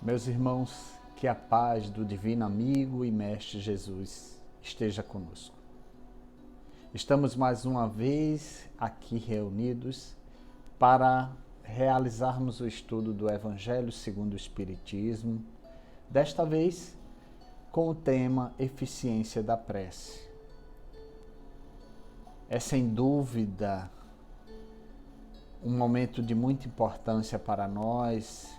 Meus irmãos, que a paz do Divino Amigo e Mestre Jesus esteja conosco. Estamos mais uma vez aqui reunidos para realizarmos o estudo do Evangelho segundo o Espiritismo, desta vez com o tema Eficiência da Prece. É sem dúvida um momento de muita importância para nós,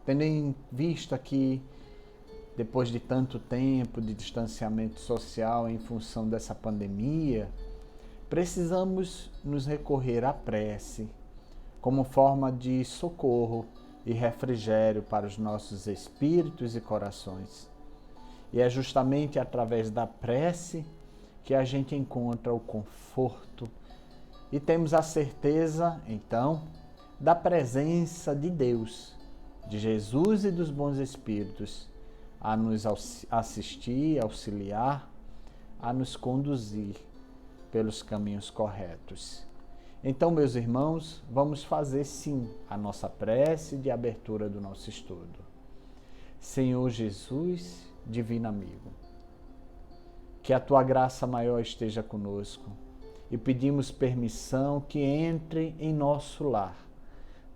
tendo em vista que, depois de tanto tempo de distanciamento social em função dessa pandemia, precisamos nos recorrer à prece como forma de socorro e refrigério para os nossos espíritos e corações. E é justamente através da prece que a gente encontra o conforto e temos a certeza, então, da presença de Deus, de Jesus e dos bons espíritos, a nos assistir, auxiliar, a nos conduzir pelos caminhos corretos. Então, meus irmãos, vamos fazer sim a nossa prece de abertura do nosso estudo. Senhor Jesus, Divino Amigo, que a Tua graça maior esteja conosco e pedimos permissão que entre em nosso lar,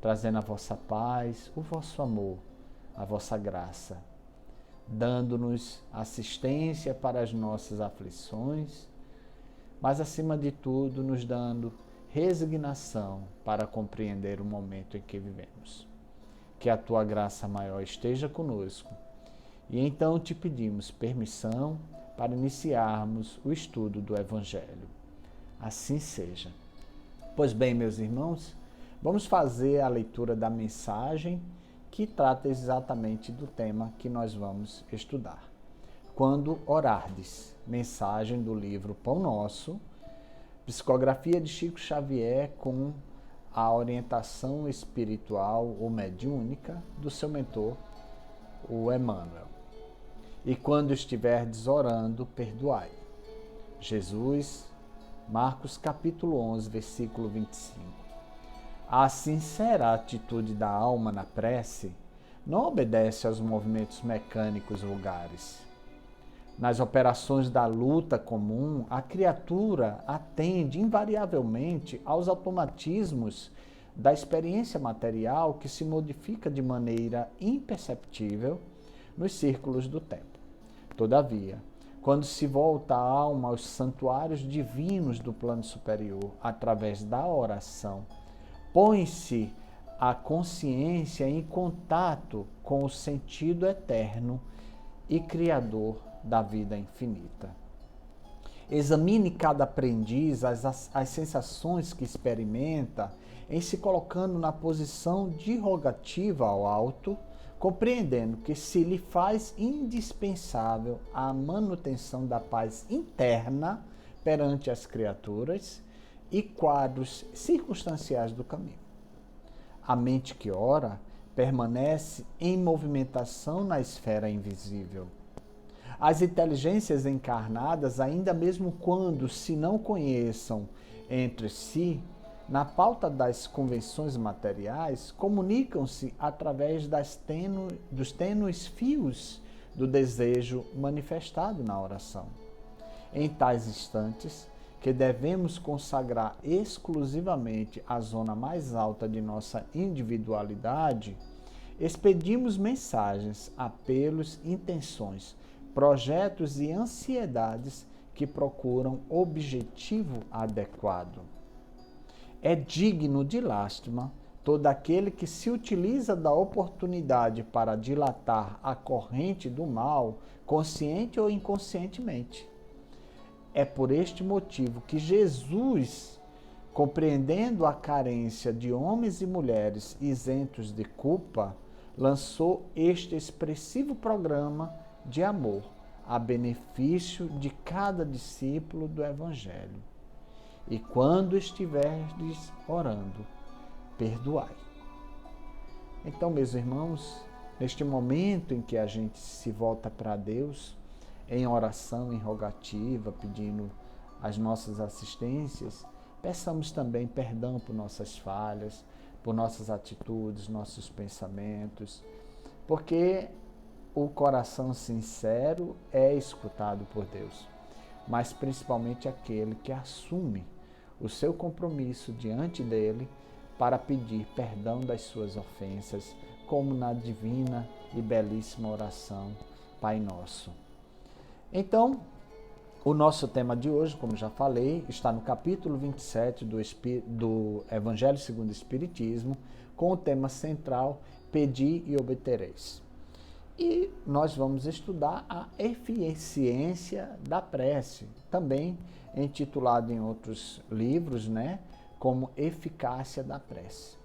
trazendo a vossa paz, o vosso amor, a vossa graça, dando-nos assistência para as nossas aflições, mas acima de tudo nos dando resignação para compreender o momento em que vivemos. Que a Tua graça maior esteja conosco e então te pedimos permissão para iniciarmos o estudo do Evangelho. Assim seja. Pois bem, meus irmãos, vamos fazer a leitura da mensagem que trata exatamente do tema que nós vamos estudar. Quando orardes, mensagem do livro Pão Nosso, psicografia de Chico Xavier com a orientação espiritual ou mediúnica do seu mentor, o Emmanuel. E quando estiverdes orando, perdoai. Jesus, Marcos capítulo 11, versículo 25. A sincera atitude da alma na prece não obedece aos movimentos mecânicos vulgares. Nas operações da luta comum, a criatura atende invariavelmente aos automatismos da experiência material que se modifica de maneira imperceptível nos círculos do tempo. Todavia, quando se volta a alma aos santuários divinos do plano superior através da oração, põe-se a consciência em contato com o sentido eterno e criador da vida infinita. Examine cada aprendiz as sensações que experimenta em se colocando na posição de rogativa ao alto, compreendendo que se lhe faz indispensável a manutenção da paz interna perante as criaturas e quadros circunstanciais do caminho. A mente que ora permanece em movimentação na esfera invisível. As inteligências encarnadas, ainda mesmo quando se não conheçam entre si, na pauta das convenções materiais, comunicam-se através dos tênues fios do desejo manifestado na oração. Em tais instantes, que devemos consagrar exclusivamente a zona mais alta de nossa individualidade, expedimos mensagens, apelos, intenções, projetos e ansiedades que procuram objetivo adequado. É digno de lástima todo aquele que se utiliza da oportunidade para dilatar a corrente do mal, consciente ou inconscientemente. É por este motivo que Jesus, compreendendo a carência de homens e mulheres isentos de culpa, lançou este expressivo programa de amor a benefício de cada discípulo do Evangelho. E quando estiverdes orando, perdoai. Então, meus irmãos, neste momento em que a gente se volta para Deus, em oração, em rogativa, pedindo as nossas assistências, peçamos também perdão por nossas falhas, por nossas atitudes, nossos pensamentos, Porque o coração sincero é escutado por Deus, mas principalmente aquele que assume o seu compromisso diante dele para pedir perdão das suas ofensas, como na divina e belíssima oração Pai Nosso. Então, o nosso tema de hoje, como já falei, está no capítulo 27 do Evangelho segundo o Espiritismo, com o tema central, Pedi e obtereis. E nós vamos estudar a eficiência da prece, também intitulado em outros livros, né, como Eficácia da Prece.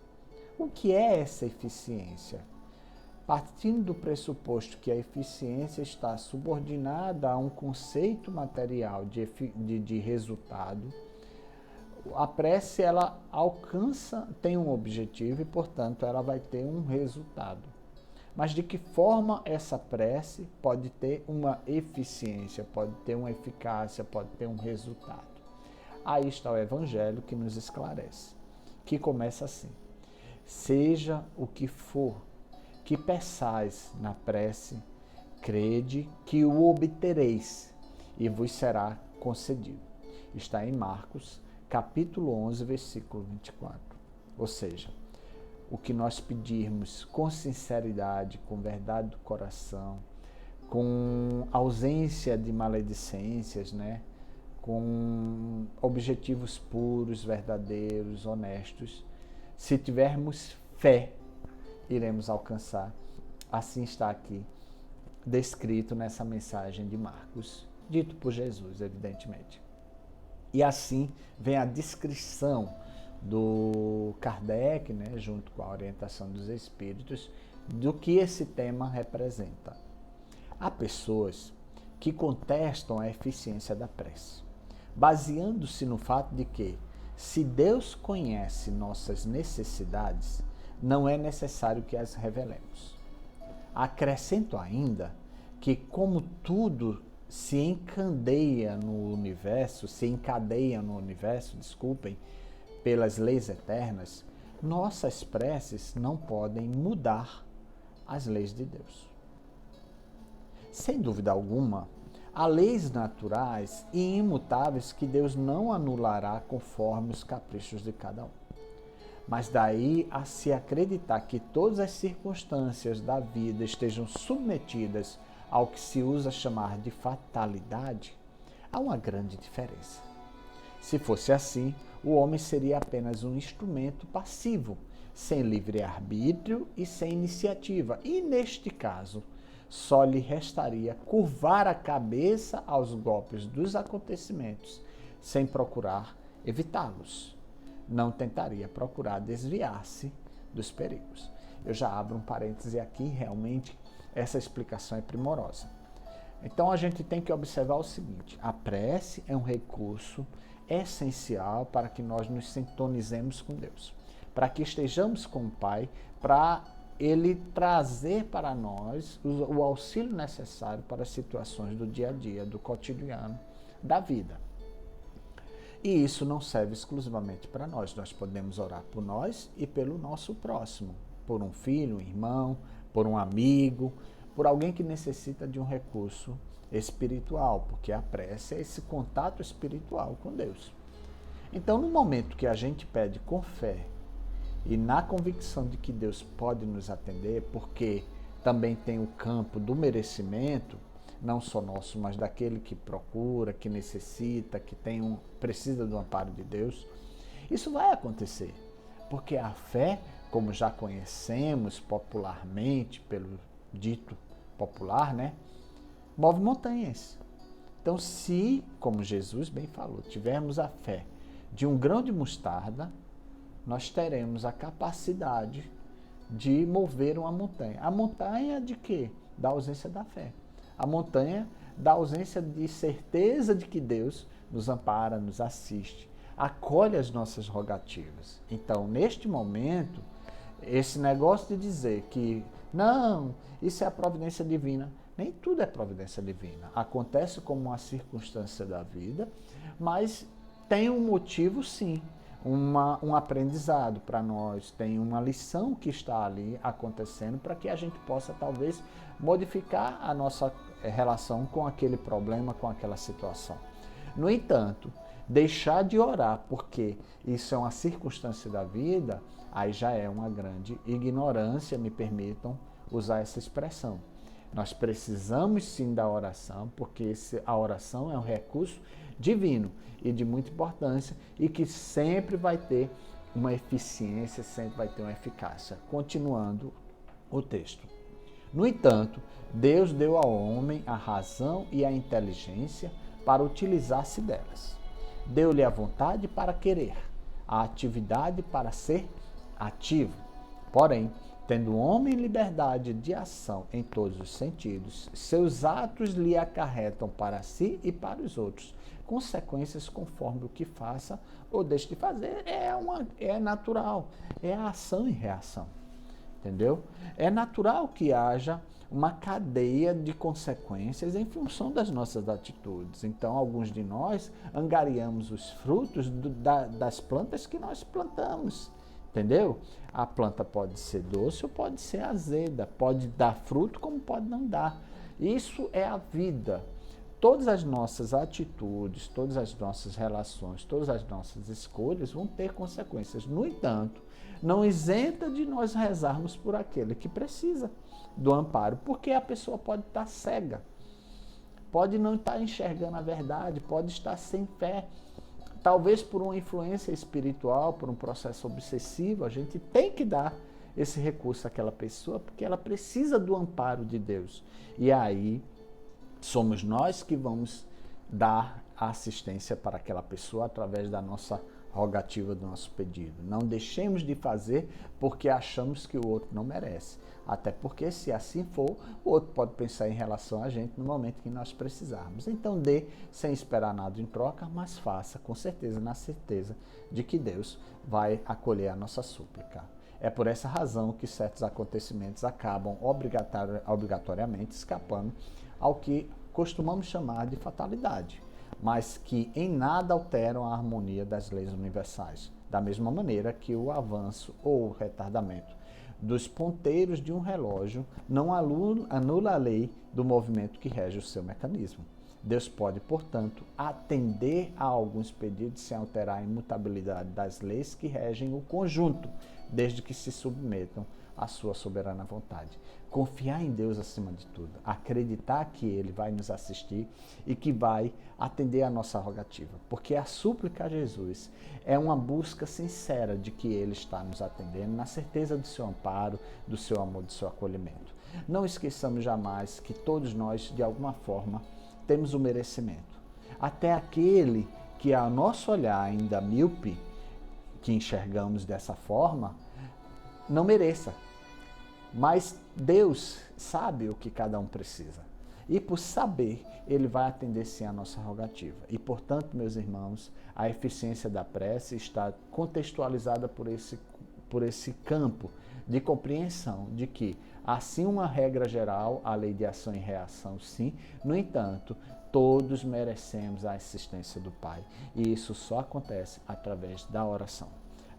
O que é essa eficiência? Partindo do pressuposto que a eficiência está subordinada a um conceito material de resultado, a prece ela tem um objetivo e, portanto, ela vai ter um resultado. Mas de que forma essa prece pode ter uma eficiência, pode ter uma eficácia, pode ter um resultado? Aí está o Evangelho que nos esclarece, que começa assim: seja o que for que peçais na prece, crede que o obtereis e vos será concedido. Está em Marcos, capítulo 11, versículo 24. Ou seja, o que nós pedirmos com sinceridade, com verdade do coração, com ausência de maledicências, né? Com objetivos puros, verdadeiros, honestos, se tivermos fé, iremos alcançar. Assim está aqui descrito nessa mensagem de Marcos, dito por Jesus, evidentemente. E assim vem a descrição do Kardec, né, junto com a orientação dos espíritos, do que esse tema representa. Há pessoas que contestam a eficiência da prece, baseando-se no fato de que, se Deus conhece nossas necessidades, não é necessário que as revelemos. Acrescento ainda que, como tudo se encadeia no universo, pelas leis eternas, nossas preces não podem mudar as leis de Deus. Sem dúvida alguma, há leis naturais e imutáveis que Deus não anulará conforme os caprichos de cada um. Mas daí a se acreditar que todas as circunstâncias da vida estejam submetidas ao que se usa chamar de fatalidade, há uma grande diferença. Se fosse assim, o homem seria apenas um instrumento passivo, sem livre-arbítrio e sem iniciativa. E, neste caso, só lhe restaria curvar a cabeça aos golpes dos acontecimentos, sem procurar evitá-los. Não tentaria procurar desviar-se dos perigos. Eu já abro um parêntese aqui, realmente essa explicação é primorosa. Então a gente tem que observar o seguinte: a prece é um recurso essencial para que nós nos sintonizemos com Deus, para que estejamos com o Pai, para Ele trazer para nós o auxílio necessário para as situações do dia a dia, do cotidiano, da vida. E isso não serve exclusivamente para nós. Nós podemos orar por nós e pelo nosso próximo, por um filho, um irmão, por um amigo, por alguém que necessita de um recurso espiritual, porque a prece é esse contato espiritual com Deus. Então, no momento que a gente pede com fé e na convicção de que Deus pode nos atender, porque também tem o campo do merecimento, não só nosso, mas daquele que procura, que necessita, que precisa do amparo de Deus, isso vai acontecer. Porque a fé, como já conhecemos popularmente, pelo dito popular, né, move montanhas. Então, se, como Jesus bem falou, tivermos a fé de um grão de mostarda, nós teremos a capacidade de mover uma montanha. A montanha de quê? Da ausência da fé. A montanha da ausência de certeza de que Deus nos ampara, nos assiste, acolhe as nossas rogativas. Então, neste momento, esse negócio de dizer que não, isso é a providência divina, nem tudo é providência divina. Acontece como uma circunstância da vida, mas tem um motivo sim. um aprendizado para nós, tem uma lição que está ali acontecendo para que a gente possa talvez modificar a nossa relação com aquele problema, com aquela situação. No entanto, deixar de orar porque isso é uma circunstância da vida, aí já é uma grande ignorância, me permitam usar essa expressão. Nós precisamos sim da oração, porque a oração é um recurso divino e de muita importância e que sempre vai ter uma eficiência, sempre vai ter uma eficácia. Continuando o texto. No entanto, Deus deu ao homem a razão e a inteligência para utilizar-se delas. Deu-lhe a vontade para querer, a atividade para ser ativo. Porém, tendo o homem liberdade de ação em todos os sentidos, seus atos lhe acarretam para si e para os outros consequências conforme o que faça ou deixe de fazer. É natural, é a ação e reação, entendeu? É natural que haja uma cadeia de consequências em função das nossas atitudes. Então, alguns de nós angariamos os frutos das plantas que nós plantamos. Entendeu? A planta pode ser doce ou pode ser azeda, pode dar fruto como pode não dar. Isso é a vida. Todas as nossas atitudes, todas as nossas relações, todas as nossas escolhas vão ter consequências. No entanto, não isenta de nós rezarmos por aquele que precisa do amparo, porque a pessoa pode estar cega, pode não estar enxergando a verdade, pode estar sem fé. Talvez por uma influência espiritual, por um processo obsessivo, a gente tem que dar esse recurso àquela pessoa, porque ela precisa do amparo de Deus. E aí, somos nós que vamos dar a assistência para aquela pessoa através da nossa rogativa, do nosso pedido. Não deixemos de fazer porque achamos que o outro não merece. Até porque, se assim for, o outro pode pensar em relação a gente no momento que nós precisarmos. Então, dê sem esperar nada em troca, mas faça com certeza, na certeza de que Deus vai acolher a nossa súplica. É por essa razão que certos acontecimentos acabam obrigatoriamente escapando ao que costumamos chamar de fatalidade, mas que em nada alteram a harmonia das leis universais, da mesma maneira que o avanço ou o retardamento dos ponteiros de um relógio não anula a lei do movimento que rege o seu mecanismo. Deus pode, portanto, atender a alguns pedidos sem alterar a imutabilidade das leis que regem o conjunto, desde que se submetam à sua soberana vontade. Confiar em Deus acima de tudo, acreditar que Ele vai nos assistir e que vai atender a nossa rogativa, porque a súplica a Jesus é uma busca sincera de que Ele está nos atendendo, na certeza do seu amparo, do seu amor, do seu acolhimento. Não esqueçamos jamais que todos nós, de alguma forma, temos o merecimento. Até aquele que, ao nosso olhar ainda míope, que enxergamos dessa forma, não mereça. Mas Deus sabe o que cada um precisa. E por saber, Ele vai atender sim a nossa rogativa. E, portanto, meus irmãos, a eficiência da prece está contextualizada por esse campo de compreensão de que, assim uma regra geral, a lei de ação e reação, sim, no entanto, todos merecemos a assistência do Pai. E isso só acontece através da oração.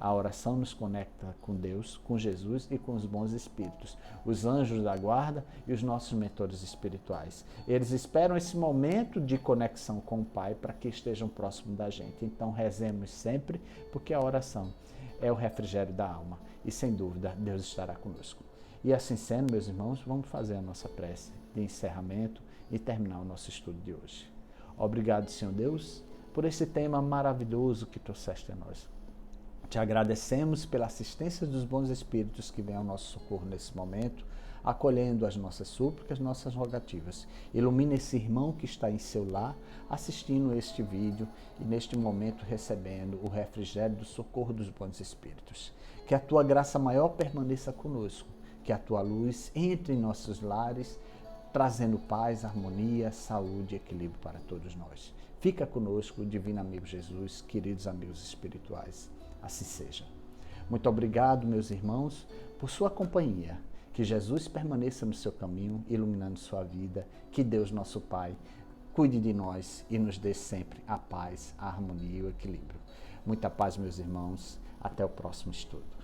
A oração nos conecta com Deus, com Jesus e com os bons espíritos, os anjos da guarda e os nossos mentores espirituais. Eles esperam esse momento de conexão com o Pai para que estejam próximos da gente. Então rezemos sempre, porque a oração é o refrigério da alma e, sem dúvida, Deus estará conosco. E assim sendo, meus irmãos, vamos fazer a nossa prece de encerramento e terminar o nosso estudo de hoje. Obrigado, Senhor Deus, por esse tema maravilhoso que trouxeste a nós. Te agradecemos pela assistência dos bons espíritos que vêm ao nosso socorro nesse momento, acolhendo as nossas súplicas, nossas rogativas. Ilumina esse irmão que está em seu lar, assistindo este vídeo e neste momento recebendo o refrigério do socorro dos bons espíritos. Que a tua graça maior permaneça conosco, que a tua luz entre em nossos lares, trazendo paz, harmonia, saúde e equilíbrio para todos nós. Fica conosco, divino amigo Jesus, queridos amigos espirituais. Assim seja. Muito obrigado, meus irmãos, por sua companhia. Que Jesus permaneça no seu caminho, iluminando sua vida. Que Deus, nosso Pai, cuide de nós e nos dê sempre a paz, a harmonia e o equilíbrio. Muita paz, meus irmãos. Até o próximo estudo.